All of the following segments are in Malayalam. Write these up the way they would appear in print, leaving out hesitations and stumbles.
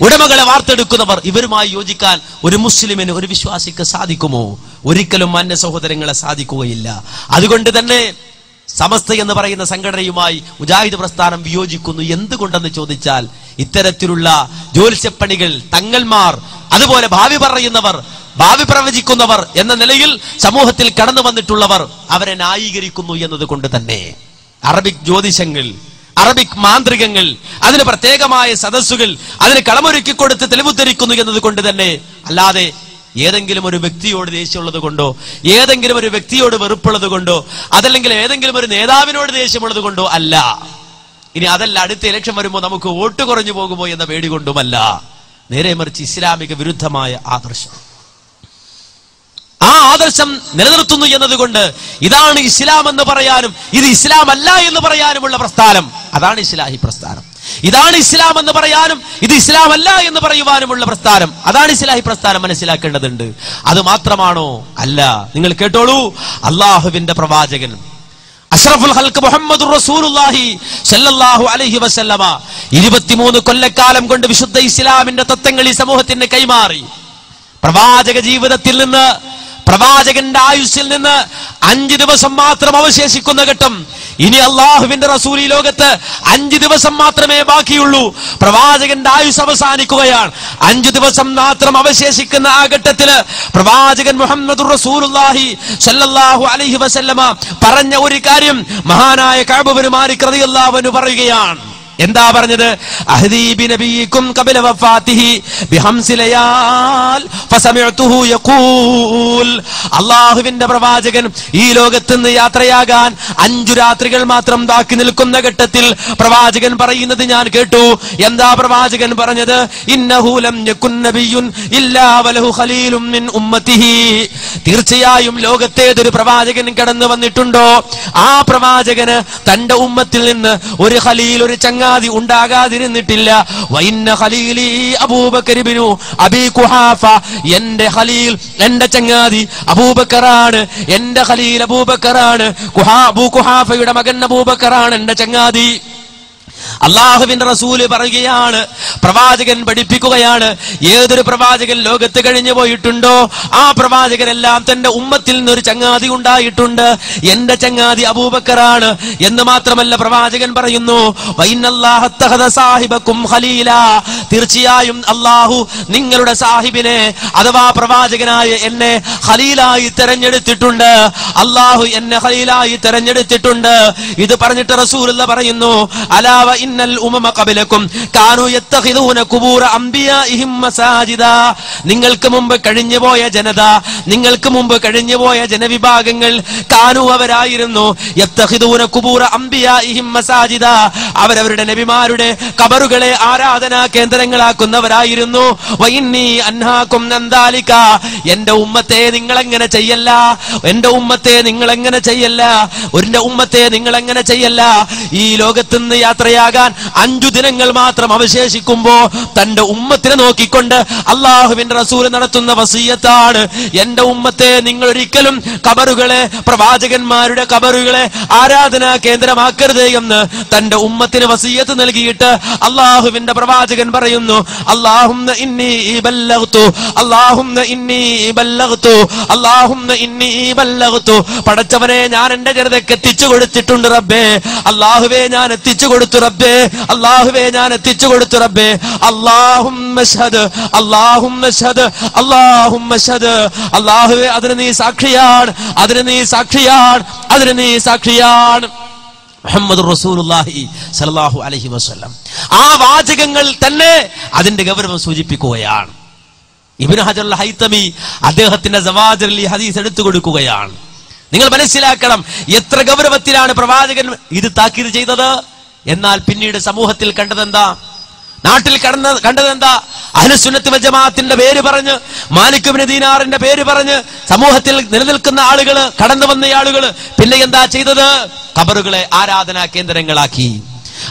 ഉടമകളെ വാർത്തെടുക്കുന്നവർ, ഇവരുമായി യോജിക്കാൻ ഒരു മുസ്ലിമിന്, ഒരു വിശ്വാസിക്ക് സാധിക്കുമോ? ഒരിക്കലും മാന്യ സഹോദരങ്ങളെ സാധിക്കുകയില്ല. അതുകൊണ്ട് തന്നെ സമസ്ത എന്ന് പറയുന്ന സംഘടനയുമായി മുജാഹിദ് പ്രസ്ഥാനം വിയോജിക്കുന്നു. എന്തുകൊണ്ടെന്ന് ചോദിച്ചാൽ, ഇത്തരത്തിലുള്ള ജ്യോത്സ്യപ്പണികൾ, തങ്ങന്മാർ, അതുപോലെ ഭാവി പറയുന്നവർ, ഭാവി പ്രവചിക്കുന്നവർ എന്ന നിലയിൽ സമൂഹത്തിൽ കടന്നു വന്നിട്ടുള്ളവർ അവരെ ന്യായീകരിക്കുന്നു എന്നതുകൊണ്ട് തന്നെ. അറബിക് ജ്യോതിഷങ്ങൾ, അറബിക് മാന്ത്രികങ്ങൾ, അതിന് പ്രത്യേകമായ സദസ്സുകൾ, അതിന് കളമൊരുക്കിക്കൊടുത്ത് തെളിവുദ്ധരിക്കുന്നു എന്നതുകൊണ്ട് തന്നെ. അല്ലാതെ ഏതെങ്കിലും ഒരു വ്യക്തിയോട് ദേഷ്യമുള്ളത് കൊണ്ടോ, ഏതെങ്കിലും ഒരു വ്യക്തിയോട് വെറുപ്പുള്ളത് കൊണ്ടോ, അതല്ലെങ്കിൽ ഏതെങ്കിലും ഒരു നേതാവിനോട് ദേഷ്യമുള്ളത് കൊണ്ടോ അല്ല. ഇനി അതല്ല, അടുത്ത ഇലക്ഷൻ വരുമ്പോൾ നമുക്ക് വോട്ട് കുറഞ്ഞു പോകുമോ എന്ന പേടി കൊണ്ടുമല്ല. നേരെ മറിച്ച് ഇസ്ലാമിക വിരുദ്ധമായ ആദർശം, ആ ആദർശം നിലനിർത്തുന്നു എന്നതുകൊണ്ട് ഇതാണ് ഇസ്ലാം എന്ന് പറയാനും ഇത് ഇസ്ലാം അല്ല എന്ന് പറയാനുമുള്ള പ്രസ്ഥാനം, അതാണ് ഇസ്ലാഹി പ്രസ്ഥാനം. ഇതാണ് ഇസ്ലാം എന്ന് പറയാനും ഇത് ഇസ്ലാം അല്ല എന്ന് പറയുവാനുമുള്ള പ്രസ്ഥാനം, അതാണ് ഇസ്ലാഹി പ്രസ്ഥാനം. മനസ്സിലാക്കേണ്ടതുണ്ട്. അത് മാത്രമാണോ? അല്ല. നിങ്ങൾ കേട്ടോളൂ, അള്ളാഹുവിന്റെ പ്രവാചകൻ അഷ്റഫുൽ ഖൽഖ് മുഹമ്മദുർ റസൂലുള്ളാഹി സ്വല്ലല്ലാഹു അലൈഹി വസല്ലമ 23 കൊല്ലക്കാലം കൊണ്ട് വിശുദ്ധ ഇസ്ലാമിന്റെ തത്വങ്ങൾ ഈ സമൂഹത്തിന് കൈമാറി. പ്രവാചക ജീവിതത്തിൽ നിന്ന്, പ്രവാചകന്റെ ആയുസ്സിൽ നിന്ന് 5 ദിവസം മാത്രം അവശേഷിക്കുന്ന ഘട്ടം. ഇനി അള്ളാഹുവിന്റെ റസൂൽ ഈ ലോകത്ത് 5 ദിവസം മാത്രമേ ബാക്കിയുള്ളൂ. പ്രവാചകന്റെ ആയുസ് അവസാനിക്കുകയാണ്. 5 ദിവസം മാത്രം അവശേഷിക്കുന്ന ആ ഘട്ടത്തില് പ്രവാചകൻ മുഹമ്മദുർ റസൂലുള്ളാഹി സ്വല്ലല്ലാഹു അലൈഹി വസല്ലമ പറഞ്ഞ ഒരു കാര്യം മഹാനായ കഅബ് ബിൻ മാലിക് റളിയല്ലാഹു അൻഹു പറയുകയാണ്. എന്താ പറഞ്ഞത്? അഹ്ദീ ബിനബിയിക്കും ഖബല വഫാതിഹി ബിഹംസി ലയാൽ ഫസമിഅതുഹു യഖൂൽ. അല്ലാഹുവിന്റെ പ്രവാചകൻ ഈ ലോകത്ത് നിന്ന് യാത്രയാകാൻ 5 രാത്രികൾ മാത്രം ബാക്കി നിൽക്കുന്ന ഘട്ടത്തിൽ പ്രവാചകൻ പറയുന്നത് ഞാൻ കേട്ടു. എന്താ പ്രവാചകൻ പറഞ്ഞത്? ഇന്നഹു ലം യകുൻ നബിയ്യുൻ ഇല്ലാ വലഹു ഖലീലുൻ മിൻ ഉമ്മത്തിഹി. തീർച്ചയായും ലോകത്തേതൊരു പ്രവാചകൻ കടന്നു വന്നിട്ടുണ്ടോ, ആ പ്രവാചകന് തന്റെ ഉമ്മത്തിൽ നിന്ന് ഒരു ഖലീൽ, ഒരു ചങ്ങാതി ഉണ്ടാകാതിരുന്നിട്ടില്ല. വഇന്ന ഖലീലി അബൂബക്കർ ഇബ്നു അബീ ഖുഹാഫ. എന്റെ ഖലീൽ, എന്റെ ചങ്ങാതി അബൂബക്കറാണ്. എന്റെ ഖലീൽ അബൂബക്കറാണ്. അബൂ ഖുഹാഫയുടെ മകൻ അബൂബക്കറാണ് എന്റെ ചങ്ങാതി. അള്ളാഹുവിന്റെ റസൂല് പറയുകയാണ്, പ്രവാചകൻ പഠിപ്പിക്കുകയാണ്, ഏതൊരു പ്രവാചകൻ ലോകത്ത് കഴിഞ്ഞു പോയിട്ടുണ്ടോ ആ പ്രവാചകനെല്ലാം തന്റെ ഉമ്മത്തിൽ നിന്നൊരു ചങ്ങാതി ഉണ്ടായിട്ടുണ്ട്. എന്റെ ചങ്ങാതി അബൂബക്കറാണ് എന്ന് മാത്രമല്ല പ്രവാചകൻ പറയുന്നു, തീർച്ചയായും അള്ളാഹു നിങ്ങളുടെ സാഹിബിനെ അഥവാ പ്രവാചകനായ എന്നെ ഖലീലായി തെരഞ്ഞെടുത്തിട്ടുണ്ട്. അള്ളാഹു എന്നെ ഖലീലായി തെരഞ്ഞെടുത്തിട്ടുണ്ട്. ഇത് പറഞ്ഞിട്ട് റസൂലുള്ളാഹി പറയുന്നു, അലാവ ഇന്നൽ ഉമമ ഖബലകും കാനൂ യത്തഖിദൂന ഖുബൂറ അംബിയാഇഹിം മസാജിദ. നിങ്ങൾക്ക് മുമ്പ് കഴിഞ്ഞുപോയ ജനത, നിങ്ങൾക്ക് മുമ്പ് കഴിഞ്ഞുപോയ ജനവിഭാഗങ്ങൾ, കാനൂ അവരായിരുന്നു, യത്തഖിദൂന ഖുബൂറ അംബിയാഇഹിം മസാജിദ, അവരവരുടെ നബിമാരുടെ ഖബറുകളെ ആരാധനാ കേന്ദ്രങ്ങളാക്കുന്നവരായിരുന്നു. വഇന്നി അൻഹാകും അൻ ദാലിക. എന്റെ ഉമ്മത്തെ നിങ്ങൾ എങ്ങനെ ചെയ്യല്ല, എന്റെ ഉമ്മത്തെ നിങ്ങൾ എങ്ങനെ ചെയ്യല്ല, എന്റെ ഉമ്മത്തെ നിങ്ങൾ എങ്ങനെ ചെയ്യല്ല. ഈ ലോകത്ത് നിന്ന് യാത്രയാകാൻ 5 ദിനങ്ങൾ മാത്രം അവശേഷിക്കുമ്പോ തന്റെ ഉമ്മത്തിനെ നോക്കിക്കൊണ്ട് അള്ളാഹുവിന്റെ റസൂൽ നടത്തുന്ന വസിയത്താണ്, എന്റെ ഉമ്മത്തെ നിങ്ങൾ ഒരിക്കലും ഖബറുകളെ, പ്രവാചകന്മാരുടെ ഖബറുകളെ ആരാധനാ കേന്ദ്രമാക്കരുത് എന്ന് തന്റെ ഉമ്മത്തിന് വസിയത്ത് നൽകിയിട്ട് അള്ളാഹുവിന്റെ പ്രവാചകൻ പറയുന്നു, അല്ലാഹുമ്മ ഇന്നി ബല്ലഗ്തു, അല്ലാഹുമ്മ ഇന്നി ബല്ലഗ്തു, അല്ലാഹുമ്മ ഇന്നി ബല്ലഗ്തു. പടച്ചവനെ, ഞാൻ എന്റെ ജനതയ്ക്ക് എത്തിച്ചു കൊടുത്തിട്ടുണ്ട് റബ്ബേ. അല്ലാഹുവേ, ഞാൻ എത്തിച്ചു കൊടുത്തു റബ്ബേ. അല്ലാഹുവേ, ഞാൻ എത്തിച്ചു കൊടുത്തു റബ്ബേ. അല്ലാഹുമ്മ ഷ്ഹദ്, അല്ലാഹുമ്മ ഷ്ഹദ്, അല്ലാഹുമ്മ ഷ്ഹദ്. അല്ലാഹുവേ, അതിന് നീ സാക്ഷിയാണ്, അതിന് നീ സാക്ഷിയാണ്, അതിന് നീ സാക്ഷിയാണ്. മുഹമ്മദുർ റസൂലുള്ളാഹി സ്വല്ലല്ലാഹു അലൈഹി വസല്ലം. ആ വാചകങ്ങൾ തന്നെ അതിന്റെ ഗൗരവം സൂചിപ്പിക്കുകയാണ്. ഇബ്നു ഹജർ അൽ ഹൈതമി അദ്ദേഹത്തിന്റെ സവാജിറിൽ ഈ ഹദീസ് എടുത്തു കൊടുക്കുകയാണ്. നിങ്ങൾ മനസ്സിലാക്കണം, എത്ര ഗൗരവത്തിലാണ് പ്രവാചകൻ ഇത് താക്കീത് ചെയ്തത്. എന്നാൽ പിന്നീട് സമൂഹത്തിൽ കണ്ടതെന്താ, നാട്ടിൽ കണ്ടതെന്താ? അഹ്ലുസുന്നത്ത് വൽ ജമാഅത്തിന്റെ പേര് പറഞ്ഞ്, മാലിക് ഇബ്നു ദീനാറിന്റെ പേര് പറഞ്ഞ് സമൂഹത്തിൽ നിലനിൽക്കുന്ന ആളുകള്, കടന്നു വന്ന ആളുകള് പിന്നെ എന്താ ചെയ്തത്? ഖബറുകളെ ആരാധനാ കേന്ദ്രങ്ങളാക്കി.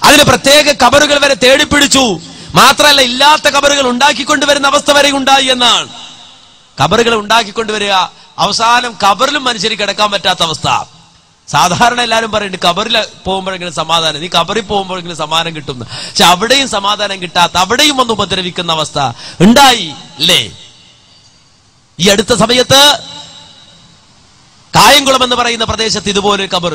അതിന് പ്രത്യേക ഖബറുകൾ വരെ തേടിപ്പിടിച്ചു. മാത്രമല്ല, ഇല്ലാത്ത ഖബറുകൾ ഉണ്ടാക്കിക്കൊണ്ടുവരുന്ന അവസ്ഥ വരെ ഉണ്ടായി എന്നാണ്. ഖബറുകൾ ഉണ്ടാക്കിക്കൊണ്ടുവരിക, അവസാനം ഖബറിലും മനുഷ്യർക്ക് കിടക്കാൻ പറ്റാത്ത അവസ്ഥ. സാധാരണ എല്ലാവരും പറയുന്നുണ്ട് കബറിൽ പോകുമ്പോഴെങ്കിലും സമാധാനം, നീ കബറിൽ പോകുമ്പോഴെങ്കിലും സമാധാനം കിട്ടും. പക്ഷെ അവിടെയും സമാധാനം കിട്ടാത്ത, അവിടെയും ഒന്ന് ഉപദ്രവിക്കുന്ന അവസ്ഥ ഉണ്ടായി അല്ലേ? ഈ അടുത്ത സമയത്ത് കായംകുളം എന്ന് പറയുന്ന പ്രദേശത്ത് ഇതുപോലെ കബർ,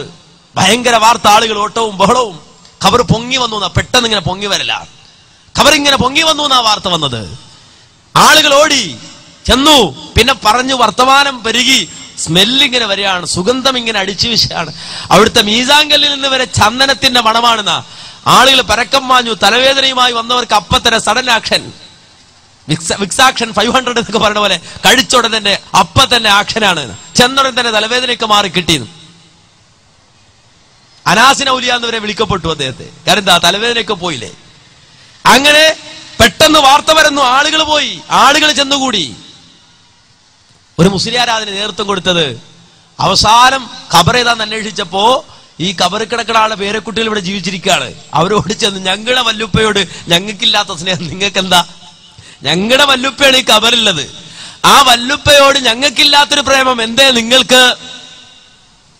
ഭയങ്കര വാർത്ത, ആളുകൾ ഓട്ടവും ബഹളവും. ഖബർ പൊങ്ങി വന്നു എന്നാ, പെട്ടെന്ന് ഇങ്ങനെ പൊങ്ങി വരല, ഖബർ ഇങ്ങനെ പൊങ്ങി വന്നു എന്നാ വാർത്ത വന്നത്. ആളുകൾ ഓടി ചെന്നു, പിന്നെ പറഞ്ഞു വർത്തമാനം പെരുകി, സ്മെല്ലിങ്ങനെ വരികയാണ്, സുഗന്ധം ഇങ്ങനെ അടിച്ചു വീശാണ്. അവിടുത്തെ മീസാങ്കല്ലിൽ നിന്ന് വരെ ചന്ദനത്തിന്റെ മണമാണെന്ന. ആളുകൾ പരക്കം മാഞ്ഞു. തലവേദനയുമായി വന്നവർക്ക് അപ്പത്തന്നെ സഡൻ ആക്ഷൻ, വിക്സാക്ഷൻ 500 എന്നൊക്കെ പറയുന്ന പോലെ കഴിച്ചുടൻ തന്നെ അപ്പ തന്നെ ആക്ഷനാണ്. ചെന്നുടൻ തന്നെ തലവേദനയൊക്കെ മാറി കിട്ടിയെന്ന്. അനാസിന ഔലിയാന്നവരെ വിളിക്കപ്പെട്ടു അദ്ദേഹത്തെ. കാരണം എന്താ, തലവേദനയൊക്കെ പോയില്ലേ. അങ്ങനെ പെട്ടെന്ന് വാർത്ത വരുന്നു, ആളുകൾ പോയി, ആളുകൾ ചെന്നുകൂടി. ഒരു മുസ്ലിയാർ അതിന് നേതൃത്വം കൊടുത്തത്. അവസാനം ഖബർ ഏതാന്ന് അന്വേഷിച്ചപ്പോ ഈ ഖബർ കിടക്കുന്ന ആളുടെ പേരക്കുട്ടികൾ ഇവിടെ ജീവിച്ചിരിക്കുകയാണ്. അവരോട് ചെന്ന്, ഞങ്ങളുടെ വല്ലുപ്പയോട് ഞങ്ങൾക്കില്ലാത്ത സ്നേഹം നിങ്ങൾക്ക് എന്താ? ഞങ്ങളുടെ വല്ലുപ്പയാണ് ഈ ഖബറുള്ളത്, ആ വല്ലുപ്പയോട് ഞങ്ങൾക്കില്ലാത്തൊരു പ്രേമം എന്തേ നിങ്ങൾക്ക്?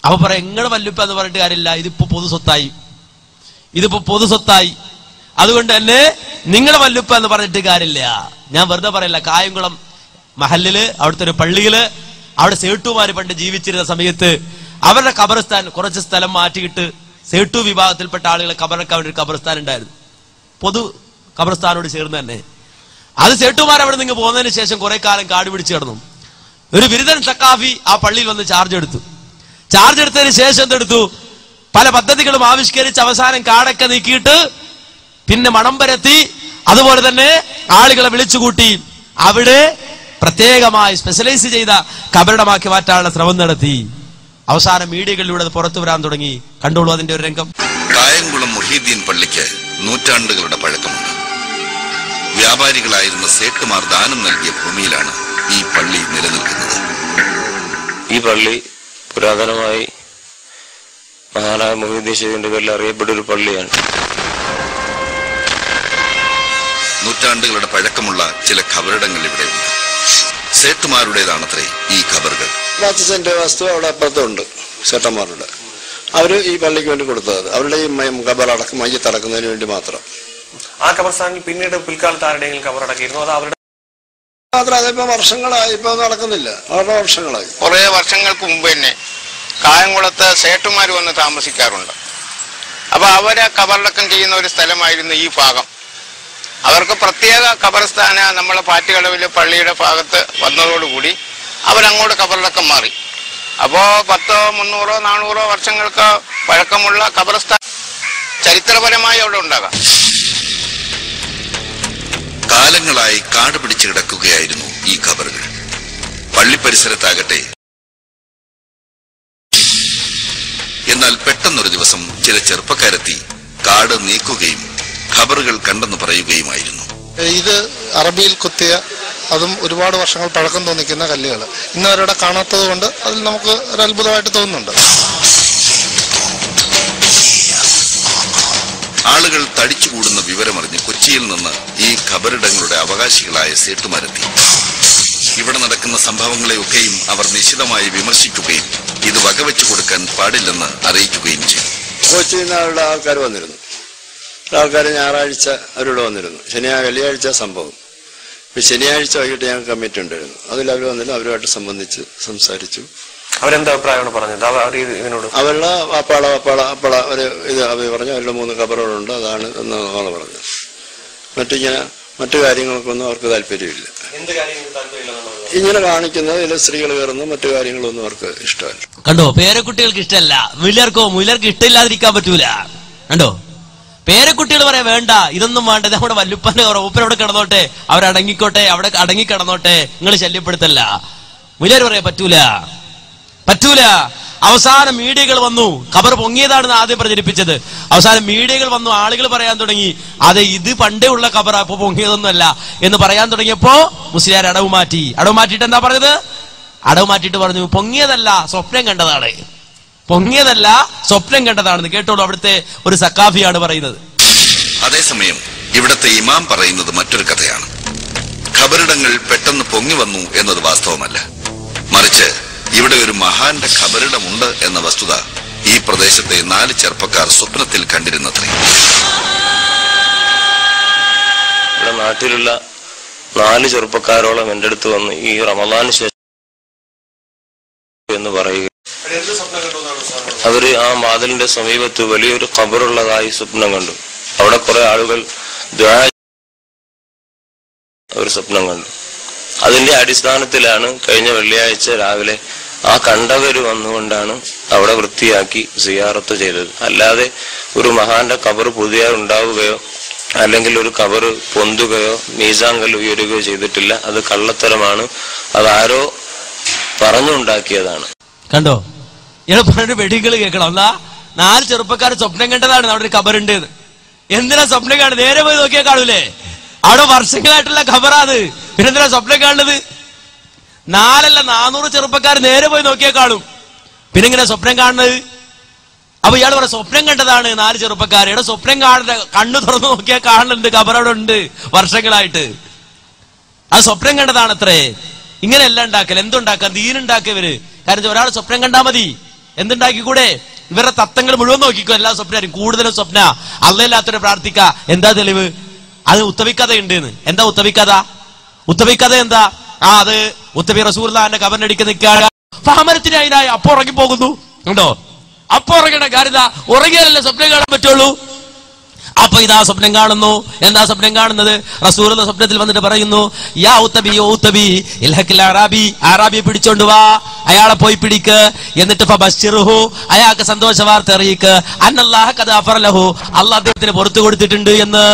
അവ പറയാം, നിങ്ങളുടെ വല്ലുപ്പ എന്ന് പറഞ്ഞിട്ട് കാര്യമില്ല, ഇതിപ്പോ പൊതു സ്വത്തായി, അതുകൊണ്ട് തന്നെ നിങ്ങളുടെ വല്ലുപ്പ എന്ന് പറഞ്ഞിട്ട് കാര്യമില്ല. ഞാൻ വെറുതെ പറയില്ല. കായംകുളം മഹല്ലില്, അവിടുത്തെ ഒരു പള്ളിയില്, അവിടെ സേട്ടുമാര് പണ്ട് ജീവിച്ചിരുന്ന സമയത്ത് അവരുടെ ഖബർസ്ഥാൻ കുറച്ച് സ്ഥലം മാറ്റിയിട്ട് സേട്ടു വിഭാഗത്തിൽപ്പെട്ട ആളുകളെ ഖബറൊക്കെ അവിടെ ഒരു ഖബർസ്ഥാൻ ഉണ്ടായിരുന്നു, പൊതു ഖബർസ്ഥാനോട് ചേർന്ന് തന്നെ. അത് സേട്ടുമാർ അവിടെ നിന്ന് പോകുന്നതിന് ശേഷം കുറെ കാലം കാട് പിടിച്ചു കിടന്നു. ഒരു ബിരുദൻ സക്കാഫി ആ പള്ളിയിൽ വന്ന് ചാർജ് എടുത്തതിന് ശേഷം എന്തെടുത്തു, പല പദ്ധതികളും ആവിഷ്കരിച്ച് അവസാനം കാടൊക്കെ നീക്കിയിട്ട് പിന്നെ മണം പരത്തി, അതുപോലെ തന്നെ ആളുകളെ വിളിച്ചുകൂട്ടി അവിടെ പ്രത്യേകമായി സ്പെഷ്യലൈസ് ചെയ്ത കബറിടമാക്കി മാറ്റാനുള്ള ശ്രമം നടത്തി. അവസാനം മീഡിയകളിലൂടെ അത് പുറത്തു വരാൻ തുടങ്ങി. കണ്ടോളൂ അതിന്റെ ഒരു രംഗം. കായംകുളം മുഹീദ്ദീൻ പള്ളിക്ക് നൂറ്റാണ്ടുകളുടെ പഴക്കമുണ്ട്. വ്യാപാരികളായിരുന്ന സേട്ടുമാർ ദാനം നൽകിയ ഭൂമിയിലാണ് ഈ പള്ളി നിലനിൽക്കുന്നത്. ഈ പള്ളി പുരാതനമായി മഹാനായ മുഹീദ്ദീൻ ഷെയ്ഖിന്റെ പേരിൽ അറിയപ്പെട്ട ഒരു പള്ളിയാണ്. നൂറ്റാണ്ടുകളുടെ പഴക്കമുള്ള ചില ഖബറിടങ്ങൾ ഇവിടെയുണ്ട്. സേട്ടുമാരുടേതാണത്രേ ഈ ഖബറുകൾ. 10 സെന്റ് വസ്തു അവിടെ അപ്പുറത്തുണ്ട് സേട്ടന്മാരുടെ. അവര് ഈ പള്ളിക്ക് വേണ്ടി കൊടുത്തത്, അവരുടെ ഈ ഖബർ അടക്കം മയ്യത്തടക്കുന്നതിന് വേണ്ടി മാത്രം. ആ ഖബർസ്ഥാനിൽ പിന്നീട് പിൽക്കാലത്ത് ആരുടെയെങ്കിലും ഖബർ അടക്കിയിരുന്നു? അത് അവരുടെ മാത്രം. അതിപ്പോ വർഷങ്ങളായി, ഇപ്പൊ നടക്കുന്നില്ല, വളരെ വർഷങ്ങളായി. കുറെ വർഷങ്ങൾക്ക് മുമ്പ് തന്നെ കായംകുളത്ത് സേട്ടുമാർ വന്ന് താമസിക്കാറുണ്ട്. അപ്പൊ അവര് ഖബറടക്കം ചെയ്യുന്ന ഒരു സ്ഥലമായിരുന്നു ഈ ഭാഗം. അവർക്ക് പ്രത്യേക ഖബർസ്ഥാന നമ്മളെ പാറ്റുകടവിലെ പള്ളിയുടെ ഭാഗത്ത് വന്നതോടുകൂടി അവരങ്ങോട്ട് ഖബറടക്കം മാറി. അപ്പോ 100, 300, 400 വർഷങ്ങൾക്ക് പഴക്കമുള്ള ഖബർസ്ഥാൻ ചരിത്രപരമായി അവിടെ ഉണ്ടാകാം. കാലങ്ങളായി കാട് പിടിച്ചു കിടക്കുകയായിരുന്നു ഈ ഖബറുകൾ. പള്ളി പരിസരത്താകട്ടെ. എന്നാൽ പെട്ടെന്നൊരു ദിവസം ചില ചെറുപ്പക്കാരെത്തി കാട് നീക്കുകയും ഖബറുകൾ കണ്ടെന്ന് പറയുകയുമായിരുന്നു. ഇത് അറബിയിൽ കുത്തിയ, അതും ഒരുപാട് വർഷങ്ങൾ പഴക്കം തോന്നിക്കുന്ന കല്ലുകൾ ഇന്ന് അവരുടെ കാണാത്തത് കൊണ്ട് അതിൽ നമുക്ക് ഒരു അത്ഭുതമായിട്ട് തോന്നുന്നുണ്ട്. ആളുകൾ തടിച്ചുകൂടുന്ന വിവരമറിഞ്ഞ് കൊച്ചിയിൽ നിന്ന് ഈ ഖബറിടങ്ങളുടെ അവകാശികളായ സേട്ടുമാരെത്തി. ഇവിടെ നടക്കുന്ന സംഭവങ്ങളെയൊക്കെയും അവർ നിശിതമായി വിമർശിക്കുകയും ഇത് വകവെച്ചു കൊടുക്കാൻ പാടില്ലെന്ന് അറിയിക്കുകയും ചെയ്തു. കൊച്ചിയിൽ നിന്ന് അവരുടെ ആൾക്കാർ വന്നിരുന്നു. ആൾക്കാർ ഞായറാഴ്ച അവരോട് വന്നിരുന്നു. വെള്ളിയാഴ്ച സംഭവം. ശനിയാഴ്ച വൈകിട്ട് ഞങ്ങൾക്ക് കമ്മിറ്റി ഉണ്ടായിരുന്നു. അതിൽ അവർ വന്നിരുന്നു. അവരുമായിട്ട് സംബന്ധിച്ച് സംസാരിച്ചു. അവരെന്താ അഭിപ്രായമാണ് പറഞ്ഞത്? അവരുടെ അപ്പാള ഒരു ഇത് അവർ പറഞ്ഞു, അവരുടെ 3 ഖബറുകളുണ്ട്, അതാണ് എന്നാണ് പറഞ്ഞത്. മറ്റു കാര്യങ്ങൾക്കൊന്നും അവർക്ക് താല്പര്യമില്ല. ഇങ്ങനെ കാണിക്കുന്നത് ഇതിൽ സ്ത്രീകൾ കയറുന്ന മറ്റു കാര്യങ്ങളൊന്നും അവർക്ക് ഇഷ്ടമല്ല. കണ്ടോ, പേരക്കുട്ടികൾക്ക് ഇഷ്ടമല്ല. മുല്ലർക്ക് ഇഷ്ടമില്ലാതിരിക്കാൻ പറ്റൂല. കണ്ടോ, പേരക്കുട്ടികൾ പറയാ വേണ്ട, ഇതൊന്നും വേണ്ട, നമ്മുടെ വല്ലുപ്പന്റെ ഒപ്പനവിടെ കിടന്നോട്ടെ, അവരടങ്ങിക്കോട്ടെ, അവിടെ അടങ്ങിക്കിടന്നോട്ടെ, നിങ്ങൾ ശല്യപ്പെടുത്തല്ല. മുല്ലർ പറയാ പറ്റൂല. അവസാനം മീഡിയകൾ വന്നു. ഖബർ പൊങ്ങിയതാണെന്ന് ആദ്യം പ്രചരിപ്പിച്ചത്. അവസാനം മീഡിയകൾ വന്നു, ആളുകൾ പറയാൻ തുടങ്ങി, അതെ ഇത് പണ്ടേ ഉള്ള ഖബറാ, ഇപ്പൊ പൊങ്ങിയതൊന്നുമല്ല എന്ന് പറയാൻ തുടങ്ങിയപ്പോ മുസ്ലിയാർ അടവ് മാറ്റിയിട്ട് എന്താ പറഞ്ഞത്? അടവ് മാറ്റിയിട്ട് പറഞ്ഞു, പൊങ്ങിയതല്ല, സ്വപ്നം കണ്ടതാണെന്ന്. കേട്ടോളൂ, അവിടുത്തെ ഒരു സക്കാഫിയാണ് പറയുന്നത്. അതേസമയം ഇവിടത്തെ ഇമാം പറയുന്നത് മറ്റൊരു കഥയാണ്. ഖബറിടങ്ങൾ പെട്ടെന്ന് പൊങ്ങി വന്നു എന്നത് വാസ്തവമല്ല. മറിച്ച് ഇവിടെ ഒരു മഹാന്റെ ഖബറിടമുണ്ട് എന്ന വസ്തുത ഈ ഈ പ്രദേശത്തെ 4 ചെറുപ്പക്കാർ സ്വപ്നത്തിൽ കണ്ടിരുന്നത്രേ. ഇവിടെ നാട്ടിലുള്ള 4 ചെറുപ്പക്കാരോളം എൻ്റെ അടുത്ത് വന്ന് ഈ റമദാന് ശേഷം എന്ന് പറയുക. അവര് ആ വാതിലിന്റെ സമീപത്ത് വലിയൊരു ഖബറുള്ളതായി സ്വപ്നം കണ്ടു. അവിടെ കുറെ ആളുകൾ ഒരു സ്വപ്നം കണ്ടു. അതിന്റെ അടിസ്ഥാനത്തിലാണ് കഴിഞ്ഞ വെള്ളിയാഴ്ച രാവിലെ ആ കണ്ടവര് വന്നുകൊണ്ടാണ് അവിടെ വൃത്തിയാക്കി സിയാറത്ത് ചെയ്തത്. അല്ലാതെ ഒരു മഹാന്റെ ഖബർ പുതിയ ഉണ്ടാവുകയോ അല്ലെങ്കിൽ ഒരു ഖബർ പൊന്തുകയോ മീസാങ്കൽ ഉയരുകയോ ചെയ്തിട്ടില്ല. അത് കള്ളത്തരമാണ്. അതാരോ പറഞ്ഞുണ്ടാക്കിയതാണ്. കണ്ടോ, ഇയാൾ പറഞ്ഞ വെടികൾ കേൾക്കണം. അല്ല, 4 ചെറുപ്പക്കാർ സ്വപ്നം കണ്ടതാണ് അവിടെ ഒരു ഖബറുണ്ട്. എന്തിനാ സ്വപ്നം കാണുന്നത്? നേരെ പോയി നോക്കിയാൽ കാണൂലേ, അവിടെ വർഷങ്ങളായിട്ടുള്ള ഖബറാത്. പിന്നെന്തിനാ സ്വപ്നം കാണുന്നത്? 4 അല്ല 400 ചെറുപ്പക്കാർ നേരെ പോയി നോക്കിയാൽ കാണും. പിന്നെ ഇങ്ങനെ സ്വപ്നം കാണുന്നത്? അപ്പൊ ഇയാൾ പറയാം സ്വപ്നം കണ്ടതാണ് 4 ചെറുപ്പക്കാർ. ഇവിടെ സ്വപ്നം കാണുന്ന കണ്ണു തുറന്നു നോക്കിയാൽ കാണുന്നുണ്ട്, ഖബർ അവിടെ ഉണ്ട് വർഷങ്ങളായിട്ട്. അത് സ്വപ്നം കണ്ടതാണ് അത്രേ. ഇങ്ങനെയല്ല ഉണ്ടാക്കൽ. എന്തുണ്ടാക്കാൻ? ദീനുണ്ടാക്കിയവര്. കാരണം ഒരാൾ സ്വപ്നം കണ്ടാൽ മതി, എന്തുണ്ടാക്കിക്കൂടെ? ഇവരുടെ തത്വങ്ങൾ മുഴുവൻ നോക്കിക്കോ. എല്ലാ സ്വപ്നം, കൂടുതലും സ്വപ്ന അള്ളയില്ലാത്തൊരു പ്രാർത്ഥിക്ക. എന്താ തെളിവ്? അത് ഉത്തവിക്കഥ ഉണ്ട്. എന്താ ഉത്തവിക്കഥ? ഉത്തവിക്കഥ എന്താ? അത് ഉത്തവി റസൂലുള്ളാഹിന്റെ ഖബറിനടിക്ക് നിൽക്കാണ്. ഫഹമരത്തിന് അതിനായി അപ്പൊ ഉറങ്ങിപ്പോകുന്നു. ഉണ്ടോ? അപ്പൊ ഉറങ്ങണ കാര്യം ഉറങ്ങിയാലല്ലേ സ്വപ്നം കാണാൻ പറ്റുള്ളൂ. അപ്പൊ ഇതാ സ്വപ്നം കാണുന്നു. എന്താ സ്വപ്നം കാണുന്നത്? റസൂലുള്ള സ്വപ്നത്തിൽ വന്നിട്ട് പറയുന്നു, യാ ഉത്തബി യോ ഉത്തബി ഇൽഹഖിൽ അറാബി, അറാബിയെ പിടിച്ചോണ്ട് വാ, അയാളെ പോയി പിടിക്ക്. എന്നിട്ട് ഫബശ്ശിറുഹു, അയാൾക്ക് സന്തോഷ വാർത്ത അറിയിക്ക്. അന്നല്ലാഹ ഖദ് ഗഫറ ലഹു, അല്ലാഹ് അദ്ദേഹത്തിന് പുറത്തു കൊടുത്തിട്ടുണ്ട് എന്ന്.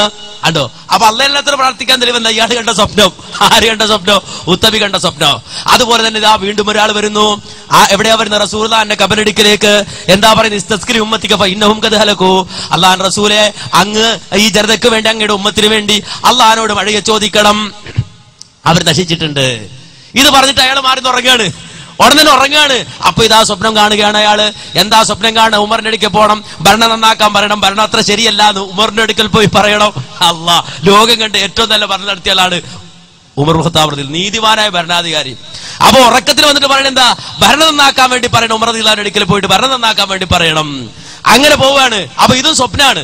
കണ്ടോ? അപ്പൊ അള്ളാഹ് പ്രാർത്ഥിക്കാൻ തെളിവെന്താ? ഇയാൾ കണ്ട സ്വപ്നം. ആര് കണ്ട സ്വപ്നം? ഉത്തബി കണ്ട സ്വപ്നം. അതുപോലെ തന്നെ ഇതാ വീണ്ടും ഒരാൾ വരുന്നു. എവിടെയാ വരുന്നത്? റസൂലുള്ളാഹിന്റെ ഖബറിനടുക്കിലേക്ക്. എന്താ പറയുന്നത്? ഇസ്തസ്കിരി ഉമ്മത്തിക ഫഇന്നഹും ഖദ് ഹലകൂ, അല്ലാഹുവിന്റെ റസൂലേ, അങ്ങ് ഈ ജനതയ്ക്ക് വേണ്ടി, അങ്ങയുടെ ഉമ്മത്തിന് വേണ്ടി അള്ളാഹിനോട് മഴയെ ചോദിക്കണം, അവർ നശിച്ചിട്ടുണ്ട്. ഇത് പറഞ്ഞിട്ട് അയാൾ മാറി ഉറങ്ങാണ്. ഉടനെ ഉറങ്ങാണ്. അപ്പൊ ഇതാ സ്വപ്നം കാണുകയാണ് അയാള്. എന്താ സ്വപ്നം കാണുക? ഉമറിന്റെ അടുക്കൽ പോകണം, ഭരണം നന്നാക്കാൻ പറയണം. ഭരണം അത്ര ശരിയല്ല എന്ന് ഉമറിന്റെ അടുക്കൽ പോയി പറയണം. അല്ലാ, ലോകം കണ്ട് ഏറ്റവും നല്ല ഭരണം നടത്തിയ ആളാണ് ഉമർ ഖത്താബ്, നീതിമാനായ ഭരണാധികാരി. അപ്പൊ ഉറക്കത്തിൽ വന്നിട്ട് പറയണ എന്താ? ഭരണം നന്നാക്കാൻ വേണ്ടി പറയണം. ഉമർ റളിയല്ലാഹു അടുക്കൽ പോയിട്ട് ഭരണം നന്നാക്കാൻ വേണ്ടി പറയണം. അങ്ങനെ പോവാണ്. അപ്പൊ ഇതും സ്വപ്നാണ്.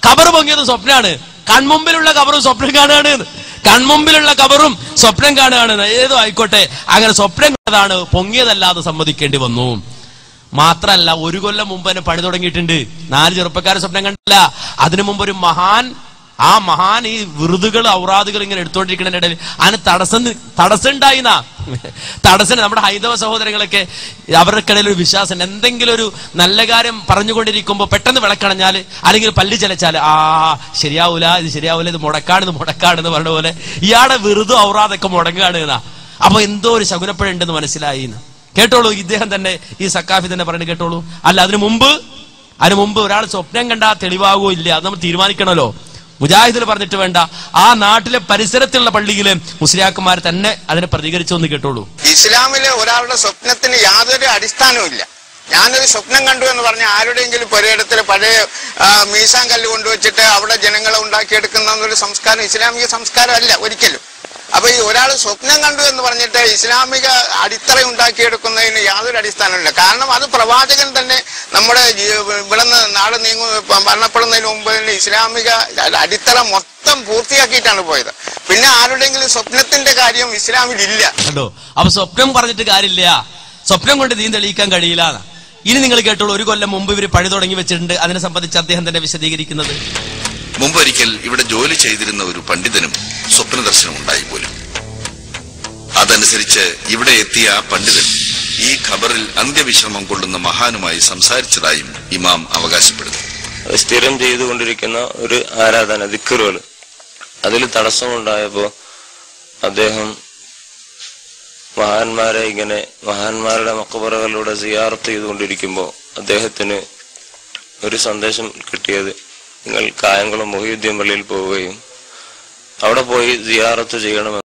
ഖബർ പൊങ്ങിയതും സ്വപ്നാണ്. കൺമുമ്പിലുള്ള ഖബറും സ്വപ്നം കാണുകയാണ്. കൺമുമ്പിലുള്ള ഖബറും സ്വപ്നം കാണുകയാണ്. ഏതോ ആയിക്കോട്ടെ, അങ്ങനെ സ്വപ്നം കണ്ടതാണ്, പൊങ്ങിയതല്ലാതെ സമ്മതിക്കേണ്ടി വന്നു. മാത്രല്ല, 1 കൊല്ലം മുമ്പ് തന്നെ പണി തുടങ്ങിയിട്ടുണ്ട്. 4 ചെറുപ്പക്കാരെ സ്വപ്നം കണ്ടില്ല. അതിനു മുമ്പ് ഒരു മഹാൻ, ആ മഹാൻ ഈ വിറുതുകൾ ഔറാദുകൾ ഇങ്ങനെ എടുത്തുകൊണ്ടിരിക്കുന്നതിനിടയിൽ അതിന് തടസ്സം ഉണ്ടായിന്ന തടസ്സം. നമ്മുടെ ഹൈന്ദവ സഹോദരങ്ങളൊക്കെ അവർക്കിടയിൽ ഒരു വിശ്വാസം, എന്തെങ്കിലും ഒരു നല്ല കാര്യം പറഞ്ഞുകൊണ്ടിരിക്കുമ്പോൾ പെട്ടെന്ന് വിളക്കണഞ്ഞാൽ അല്ലെങ്കിൽ പല്ലി ചലച്ചാൽ ശരിയാവൂല, ഇത് ശരിയാവൂല, ഇത് മുടക്കാണെന്ന് പറഞ്ഞ പോലെ ഇയാളുടെ വിറുതു ഔറാദൊക്കെ മുടങ്ങുകയാണ് എന്നാ. അപ്പൊ എന്തോ ഒരു ശകുനപ്പഴ ഉണ്ടെന്ന് മനസ്സിലായി. കേട്ടോളൂ, ഇദ്ദേഹം തന്നെ, ഈ സക്കാഫി തന്നെ പറഞ്ഞു കേട്ടോളൂ. അല്ല, അതിനു മുമ്പ് ഒരാൾ സ്വപ്നം കണ്ടാൽ തെളിവാകുമോ ഇല്ല, അത് നമ്മൾ തീരുമാനിക്കണമല്ലോ. മുജാഹിദിൽ പറഞ്ഞിട്ട് വേണ്ട, ആ നാട്ടിലെ പരിസരത്തുള്ള പള്ളിയിലെ മുസ്ലിയാക്കന്മാർ തന്നെ അതിനെ പ്രതികരിച്ചു എന്ന് കേട്ടോളൂ. ഇസ്ലാമിലെ ഒരാളുടെ സ്വപ്നത്തിന് യാതൊരു അടിസ്ഥാനവും ഇല്ല. ഞാനൊരു സ്വപ്നം കണ്ടു എന്ന് പറഞ്ഞ ആരുടെയെങ്കിലും പുരയിടത്തിൽ പഴയ മീസാൻ കല്ല് കൊണ്ടുവച്ചിട്ട് അവിടെ ജനങ്ങളെ ഉണ്ടാക്കിയെടുക്കുന്ന ഒരു സംസ്കാരം ഇസ്ലാമിക സംസ്കാരം അല്ല ഒരിക്കലും. അപ്പൊ ഈ ഒരാൾ സ്വപ്നം കണ്ടു എന്ന് പറഞ്ഞിട്ട് ഇസ്ലാമിക അടിത്തറ ഉണ്ടാക്കിയെടുക്കുന്നതിന് യാതൊരു അടിസ്ഥാനമില്ല. കാരണം അത് പ്രവാചകൻ തന്നെ നമ്മുടെ ഇവിടെ നിന്ന് നാട് മരണപ്പെടുന്നതിന് മുമ്പ് തന്നെ ഇസ്ലാമിക അടിത്തറ മൊത്തം പൂർത്തിയാക്കിയിട്ടാണ് പോയത്. പിന്നെ ആരുടെയെങ്കിലും സ്വപ്നത്തിന്റെ കാര്യം ഇസ്ലാമിൽ ഇല്ല. കണ്ടോ? അപ്പൊ സ്വപ്നം പറഞ്ഞിട്ട് കാര്യമില്ല, സ്വപ്നം കൊണ്ട് ദീൻ തെളിയിക്കാൻ കഴിയില്ല. ഇനി നിങ്ങൾ കേട്ടോളൂ, 1 കൊല്ലം മുമ്പ് ഇവർ പണി തുടങ്ങി വെച്ചിട്ടുണ്ട്. അതിനെ സംബന്ധിച്ച് അദ്ദേഹം തന്നെ വിശദീകരിക്കുന്നത്. മുമ്പൊരിക്കൽ ഇവിടെ ജോലി ചെയ്തിരുന്ന ഒരു പണ്ഡിതനും സ്വപ്ന ദർശനം ഉണ്ടായി പോലും. അതനുസരിച്ച് ഇവിടെ എത്തിയ ആ പണ്ഡിതൻ ഈ ഖബറിൽ അന്ത്യവിശ്രമം കൊള്ളുന്ന മഹാനുമായി സംസാരിച്ചതായും ഇമാം അവകാശപ്പെടുന്നു. സ്ഥിരം ചെയ്തുകൊണ്ടിരിക്കുന്ന ഒരു ആരാധന, ദിക്റുകൾ, അതിൽ തടസ്സമുണ്ടായപ്പോ അദ്ദേഹം മഹാന്മാരുടെ മഖബറകളിലൂടെ സിയാറത്ത് ചെയ്തുകൊണ്ടിരിക്കുമ്പോൾ അദ്ദേഹത്തിന് ഒരു സന്ദേശം കിട്ടിയത്, നിങ്ങൾ കായംകുളം മുഹീദ്ദീൻ പള്ളിയിൽ പോവുകയും അവിടെ പോയി സിയാറത്ത് ചെയ്യണമെന്ന്